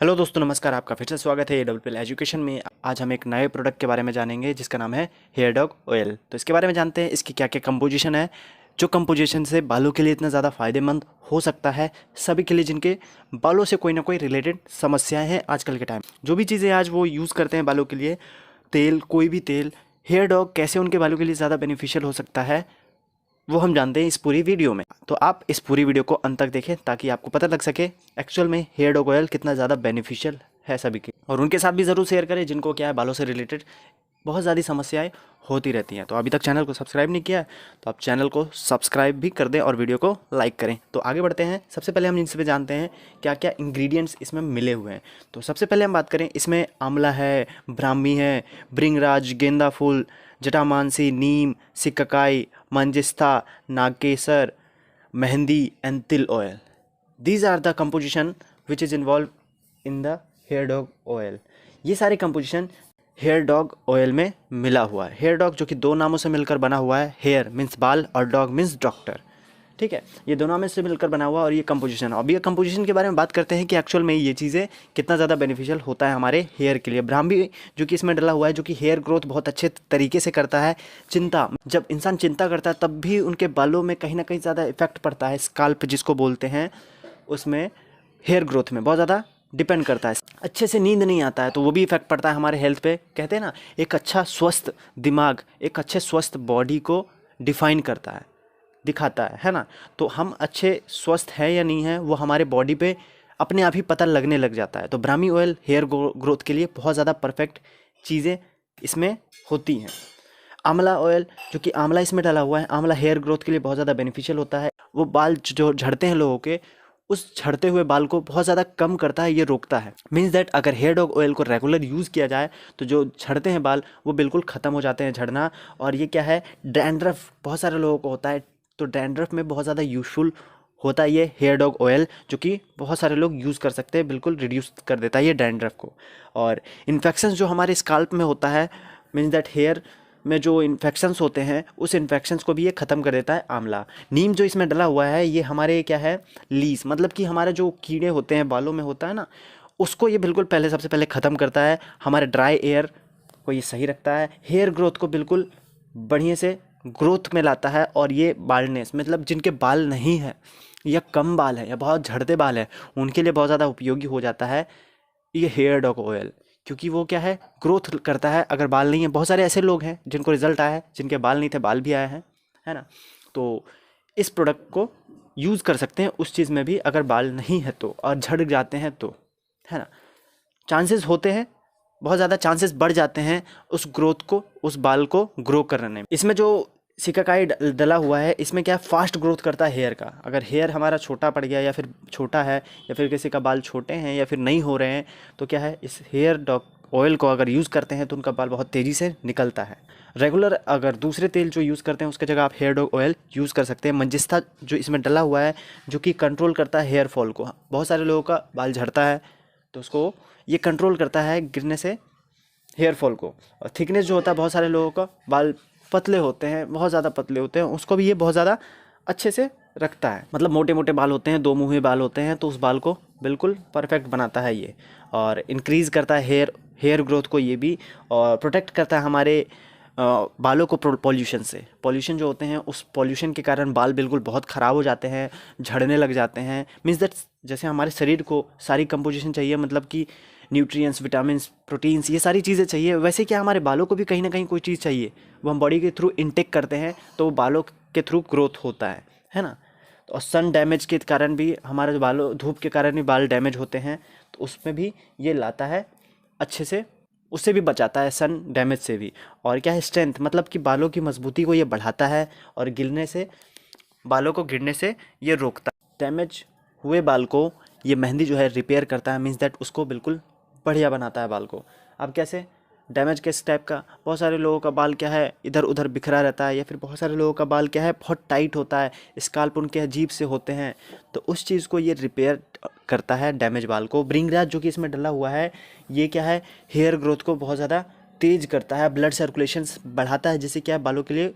Hello दोस्तों, नमस्कार। आपका फिर से स्वागत है AWL एजुकेशन में। आज हम एक नए प्रोडक्ट के बारे में जानेंगे जिसका नाम है हेयर डॉग ऑयल। तो इसके बारे में जानते हैं, इसकी क्या क्या कंपोजिशन है, जो कंपोजिशन से बालों के लिए इतना ज़्यादा फ़ायदेमंद हो सकता है सभी के लिए जिनके बालों से कोई ना कोई रिलेटेड समस्याएं हैं आजकल के टाइम। जो भी चीज़ें आज वो यूज़ करते हैं बालों के लिए, तेल, कोई भी तेल, हेयर डॉग कैसे उनके बालों के लिए ज़्यादा बेनिफिशियल हो सकता है, वो हम जानते हैं इस पूरी वीडियो में। तो आप इस पूरी वीडियो को अंत तक देखें ताकि आपको पता लग सके एक्चुअल में हेयर डॉग ऑयल कितना ज़्यादा बेनिफिशियल है सभी के, और उनके साथ भी ज़रूर शेयर करें जिनको क्या है बालों से रिलेटेड बहुत ज़्यादा समस्याएं होती रहती हैं। तो अभी तक चैनल को सब्सक्राइब नहीं किया है तो आप चैनल को सब्सक्राइब भी कर दें और वीडियो को लाइक करें। तो आगे बढ़ते हैं। सबसे पहले हम इनसे पे जानते हैं क्या क्या इंग्रेडिएंट्स इसमें मिले हुए हैं। तो सबसे पहले हम बात करें, इसमें आंवला है, ब्राह्मी है, भृंगराज, गेंदा फूल, जटामांसी, नीम, shikakai, manjistha, nagkesar, mehndi and til oil. These are the composition which is involve in the hair dog oil. ये सारे कंपोजिशन हेयर डॉग ऑयल में मिला हुआ है। हेयर डॉग जो कि दो नामों से मिलकर बना हुआ है, हेयर मीन्स बाल और डॉग मीन्स डॉक्टर। ठीक है, ये दोनों में से मिलकर बना हुआ और ये कंपोजिशन। अब ये कंपोजिशन के बारे में बात करते हैं कि एक्चुअल में ये चीज़ें कितना ज़्यादा बेनिफिशियल होता है हमारे हेयर के लिए। ब्राह्मी जो कि इसमें डला हुआ है, जो कि हेयर ग्रोथ बहुत अच्छे तरीके से करता है। चिंता, जब इंसान चिंता करता है तब भी उनके बालों में कहीं ना कहीं ज़्यादा इफेक्ट पड़ता है। स्काल्प जिसको बोलते हैं, उसमें हेयर ग्रोथ में बहुत ज़्यादा डिपेंड करता है। अच्छे से नींद नहीं आता है तो वो भी इफेक्ट पड़ता है हमारे हेल्थ पे। कहते हैं ना, एक अच्छा स्वस्थ दिमाग एक अच्छे स्वस्थ बॉडी को डिफाइन करता है, दिखाता है ना। तो हम अच्छे स्वस्थ हैं या नहीं हैं वो हमारे बॉडी पे अपने आप ही पता लगने लग जाता है। तो ब्राह्मी ऑयल हेयर ग्रोथ के लिए बहुत ज़्यादा परफेक्ट चीज़ें इसमें होती हैं। आंवला ऑयल, जो कि आंवला इसमें डाला हुआ है, आंवला हेयर ग्रोथ के लिए बहुत ज़्यादा बेनिफिशियल होता है। वो बाल जो झड़ते हैं लोगों के, उस झड़ते हुए बाल को बहुत ज़्यादा कम करता है, ये रोकता है। मीन्स दैट अगर हेयर डॉग ऑयल को रेगुलर यूज़ किया जाए तो जो झड़ते हैं बाल वो बिल्कुल ख़त्म हो जाते हैं झड़ना। और ये क्या है, डैंड्रफ बहुत सारे लोगों को होता है, तो डैंड्रफ में बहुत ज़्यादा यूज़फुल होता है ये हेयर डॉग ऑयल, जो कि बहुत सारे लोग यूज़ कर सकते हैं। बिल्कुल रिड्यूस कर देता है ये डैंड्रफ को। और इन्फेक्शंस जो हमारे स्काल्प में होता है, मीन्स दैट हेयर में जो इन्फेक्शंस होते हैं उस इन्फेक्शंस को भी ये ख़त्म कर देता है आंवला। नीम जो इसमें डला हुआ है, ये हमारे क्या है, लीस, मतलब कि हमारे जो कीड़े होते हैं बालों में होता है ना, उसको ये बिल्कुल पहले सबसे पहले ख़त्म करता है। हमारे ड्राई एयर को ये सही रखता है, हेयर ग्रोथ को बिल्कुल बढ़िया से ग्रोथ में लाता है। और ये बाल्डनेस, मतलब जिनके बाल नहीं है या कम बाल है या बहुत झड़ते बाल है, उनके लिए बहुत ज़्यादा उपयोगी हो जाता है ये हेयर डॉग ऑयल, क्योंकि वो क्या है, ग्रोथ करता है। अगर बाल नहीं है, बहुत सारे ऐसे लोग हैं जिनको रिजल्ट आया है, जिनके बाल नहीं थे बाल भी आए हैं, है ना। तो इस प्रोडक्ट को यूज़ कर सकते हैं उस चीज़ में भी, अगर बाल नहीं है तो, और झड़ जाते हैं तो, है ना। चांसेस होते हैं, बहुत ज़्यादा चांसेस बढ़ जाते हैं उस ग्रोथ को, उस बाल को ग्रो करने में। इसमें जो सिकाकाई डला हुआ है, इसमें क्या फास्ट ग्रोथ करता है हेयर का। अगर हेयर हमारा छोटा पड़ गया या फिर छोटा है, या फिर किसी का बाल छोटे हैं या फिर नहीं हो रहे हैं, तो क्या है, इस हेयर डॉग ऑयल को अगर यूज़ करते हैं तो उनका बाल बहुत तेज़ी से निकलता है। रेगुलर अगर दूसरे तेल जो यूज़ करते हैं उसके जगह आप हेयर डॉग ऑयल यूज़ कर सकते हैं। मंजिस्था जो इसमें डला हुआ है, जो कि कंट्रोल करता है हेयर फॉल को। बहुत सारे लोगों का बाल झड़ता है तो उसको ये कंट्रोल करता है गिरने से हेयर फॉल को। और थिकनेस जो होता है, बहुत सारे लोगों का बाल पतले होते हैं, बहुत ज़्यादा पतले होते हैं, उसको भी ये बहुत ज़्यादा अच्छे से रखता है। मतलब मोटे मोटे बाल होते हैं, दो मुँहे बाल होते हैं, तो उस बाल को बिल्कुल परफेक्ट बनाता है ये। और इंक्रीज़ करता है हेयर ग्रोथ को ये भी, और प्रोटेक्ट करता है हमारे बालों को पॉल्यूशन से। पॉल्यूशन जो होते हैं, उस पॉल्यूशन के कारण बाल बिल्कुल बहुत ख़राब हो जाते हैं, झड़ने लग जाते हैं। मीन्स दैट जैसे हमारे शरीर को सारी कंपोजिशन चाहिए, मतलब कि न्यूट्रिएंट्स, विटामिन्स, प्रोटीन्स, ये सारी चीज़ें चाहिए, वैसे क्या हमारे बालों को भी कहीं ना कहीं कोई चीज़ चाहिए, वो हम बॉडी के थ्रू इनटेक करते हैं, तो वो बालों के थ्रू ग्रोथ होता है ना। तो और सन डैमेज के कारण भी हमारे जो बालों, धूप के कारण भी बाल डैमेज होते हैं, तो उसमें भी ये लाता है अच्छे से, उससे भी बचाता है सन डैमेज से भी। और क्या है, स्ट्रेंथ, मतलब कि बालों की मजबूती को ये बढ़ाता है, और गिरने से, बालों को गिरने से ये रोकता है। डैमेज हुए बाल को ये मेहंदी जो है रिपेयर करता है, मीन्स दैट उसको बिल्कुल बढ़िया बनाता है बाल को। अब कैसे, डैमेज किस टाइप का, बहुत सारे लोगों का बाल क्या है, इधर उधर बिखरा रहता है, या फिर बहुत सारे लोगों का बाल क्या है, बहुत टाइट होता है, स्काल्प उनके अजीब से होते हैं, तो उस चीज़ को ये रिपेयर करता है डैमेज बाल को। भृंगराज जो कि इसमें डला हुआ है, ये क्या है, हेयर ग्रोथ को बहुत ज़्यादा तेज करता है, ब्लड सर्कुलेशन बढ़ाता है, जिससे क्या है, बालों के लिए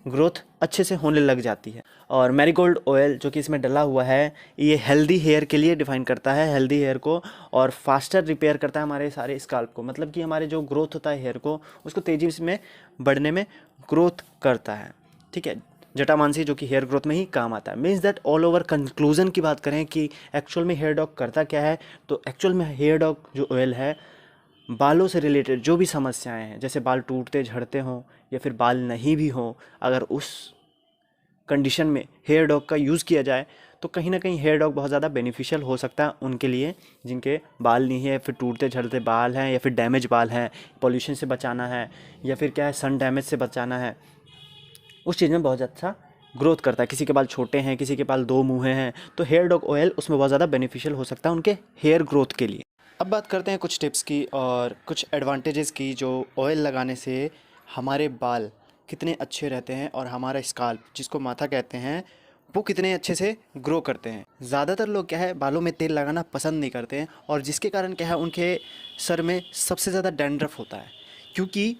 ग्रोथ अच्छे से होने लग जाती है। और मैरीगोल्ड ऑयल जो कि इसमें डला हुआ है, ये हेल्दी हेयर के लिए डिफ़ाइन करता है, हेल्दी हेयर को, और फास्टर रिपेयर करता है हमारे सारे स्काल्प को, मतलब कि हमारे जो ग्रोथ होता है हेयर को, उसको तेज़ी में बढ़ने में ग्रोथ करता है। ठीक है, जटामांसी जो कि हेयर ग्रोथ में ही काम आता है। Means that all over conclusion की बात करें कि एक्चुअल में हेयर डॉग करता क्या है, तो एक्चुअल में हेयर डॉग जो ऑयल है, बालों से रिलेटेड जो भी समस्याएं हैं, जैसे बाल टूटते झड़ते हों या फिर बाल नहीं भी हों, अगर उस कंडीशन में हेयर डॉग का यूज़ किया जाए तो कहीं ना कहीं हेयर डॉग बहुत ज़्यादा बेनिफिशियल हो सकता है उनके लिए जिनके बाल नहीं है, फिर टूटते झड़ते बाल हैं, या फिर डैमेज बाल हैं, पॉल्यूशन से बचाना है, या फिर क्या है, सन डैमेज से बचाना है, उस चीज़ में बहुत अच्छा ग्रोथ करता है। किसी के बाल छोटे हैं, किसी के बाल दो मुँहे हैं, तो हेयर डॉग ऑयल उसमें बहुत ज़्यादा बेनिफिशियल हो सकता है उनके हेयर ग्रोथ के लिए। अब बात करते हैं कुछ टिप्स की और कुछ एडवांटेजेस की, जो ऑयल लगाने से हमारे बाल कितने अच्छे रहते हैं और हमारा स्काल्प, जिसको माथा कहते हैं, वो कितने अच्छे से ग्रो करते हैं। ज़्यादातर लोग क्या है, बालों में तेल लगाना पसंद नहीं करते हैं, और जिसके कारण क्या है, उनके सर में सबसे ज़्यादा डैंड्रफ होता है। क्योंकि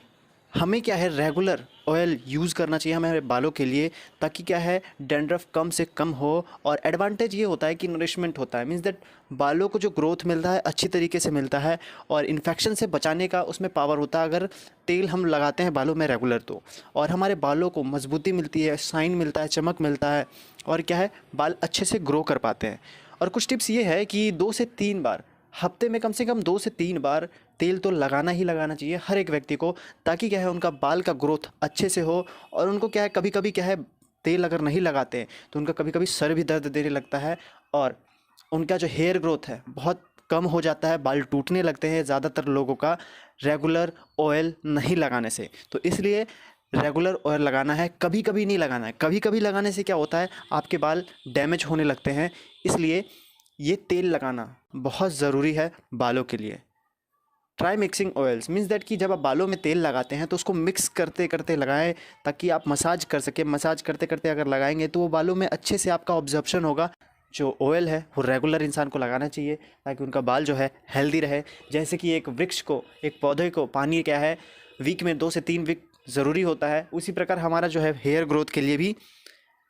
हमें क्या है, रेगुलर ऑयल यूज़ करना चाहिए हमारे बालों के लिए, ताकि क्या है, डैंड्रफ कम से कम हो। और एडवांटेज ये होता है कि नरिशमेंट होता है, मीन्स दैट बालों को जो ग्रोथ मिलता है अच्छी तरीके से मिलता है, और इन्फेक्शन से बचाने का उसमें पावर होता है अगर तेल हम लगाते हैं बालों में रेगुलर तो। और हमारे बालों को मजबूती मिलती है, शाइन मिलता है, चमक मिलता है, और क्या है, बाल अच्छे से ग्रो कर पाते हैं। और कुछ टिप्स ये है कि 2 से 3 बार हफ्ते में, कम से कम 2 से 3 बार तेल तो लगाना ही लगाना चाहिए हर एक व्यक्ति को, ताकि क्या है, उनका बाल का ग्रोथ अच्छे से हो। और उनको क्या है, कभी कभी क्या है, तेल अगर नहीं लगाते हैं तो उनका कभी कभी सर भी दर्द देने लगता है, और उनका जो हेयर ग्रोथ है बहुत कम हो जाता है, बाल टूटने लगते हैं ज़्यादातर लोगों का रेगुलर ऑयल नहीं लगाने से। तो इसलिए रेगुलर ऑयल लगाना है, कभी कभी नहीं लगाना है। कभी कभी लगाने से क्या होता है, आपके बाल डैमेज होने लगते हैं। इसलिए ये तेल लगाना बहुत ज़रूरी है बालों के लिए। Try mixing oils, means that कि जब आप बालों में तेल लगाते हैं तो उसको मिक्स करते करते लगाएं, ताकि आप मसाज कर सकें। मसाज करते करते अगर लगाएंगे तो वो बालों में अच्छे से आपका ऑब्जर्प्शन होगा। जो ऑयल है वो रेगुलर इंसान को लगाना चाहिए, ताकि उनका बाल जो है हेल्दी रहे। जैसे कि एक वृक्ष को, एक पौधे को पानी क्या है, वीक में 2 से 3 वीक ज़रूरी होता है, उसी प्रकार हमारा जो है हेयर ग्रोथ के लिए भी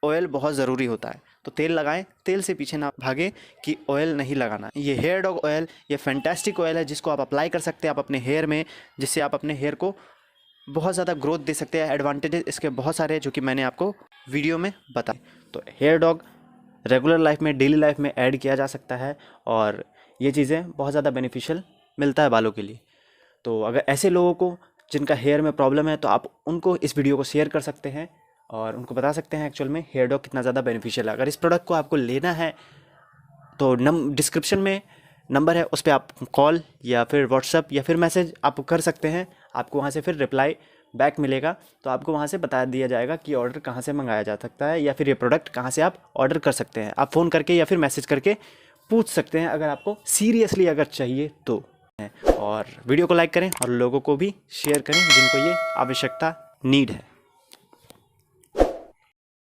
ऑयल बहुत ज़रूरी होता है। तो तेल लगाएं, तेल से पीछे ना भागें कि ऑयल नहीं लगाना। ये हेयर डॉग ऑयल, ये फैंटास्टिक ऑयल है जिसको आप अप्लाई कर सकते हैं आप अपने हेयर में, जिससे आप अपने हेयर को बहुत ज़्यादा ग्रोथ दे सकते हैं। एडवांटेजेस इसके बहुत सारे हैं जो कि मैंने आपको वीडियो में बताए। तो हेयर डॉग रेगुलर लाइफ में, डेली लाइफ में ऐड किया जा सकता है, और ये चीज़ें बहुत ज़्यादा बेनिफिशियल मिलता है बालों के लिए। तो अगर ऐसे लोगों को जिनका हेयर में प्रॉब्लम है, तो आप उनको इस वीडियो को शेयर कर सकते हैं और उनको बता सकते हैं एक्चुअल में हेयर डॉग कितना ज़्यादा बेनिफिशियल है। अगर इस प्रोडक्ट को आपको लेना है तो डिस्क्रिप्शन में नंबर है, उस पर आप कॉल या फिर व्हाट्सअप या फिर मैसेज आप कर सकते हैं। आपको वहाँ से फिर रिप्लाई बैक मिलेगा, तो आपको वहाँ से बता दिया जाएगा कि ऑर्डर कहाँ से मंगाया जा सकता है, या फिर ये प्रोडक्ट कहाँ से आप ऑर्डर कर सकते हैं। आप फ़ोन करके या फिर मैसेज करके पूछ सकते हैं, अगर आपको सीरियसली अगर चाहिए तो। और वीडियो को लाइक करें और लोगों को भी शेयर करें जिनको ये आवश्यकता नीड है।